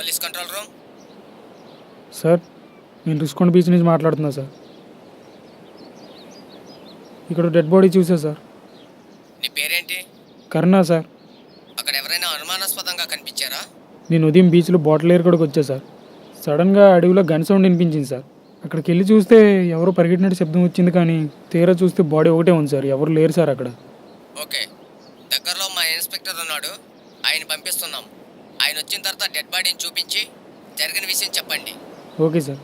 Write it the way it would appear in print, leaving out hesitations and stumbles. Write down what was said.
Police control room. Sir, నేను Rushikonda beach నుంచి మాట్లాడుతున్నా సార్. ఇక్కడ డెడ్ బాడీ చూసా సార్. నీ పేరేంటి? కరుణ సార్. అక్కడ ఎవరైనా అనుమానాస్పదంగా కనిపించారా? నేను ఉదయం బీచ్లో బాటిల్ ఏరుకోవడానికి వచ్చా సార్. సడన్గా అడవిలో గన్ సౌండ్ వినిపించింది సార్. అక్కడికి వెళ్ళి చూస్తే ఎవరో పరిగెట్టినట్టు శబ్దం వచ్చింది, కానీ తీరా చూస్తే బాడీ ఒకటే ఉంది సార్. ఎవరు లేరు సార్ అక్కడ. ఓకే, దగ్గరలో మా ఇన్స్పెక్టర్ ఉన్నాడు, ఆయన పంపిస్తున్నాం. ఆయన వచ్చిన తర్వాత డెడ్ బాడీని చూపించి జరిగిన విషయం చెప్పండి. Okay sir.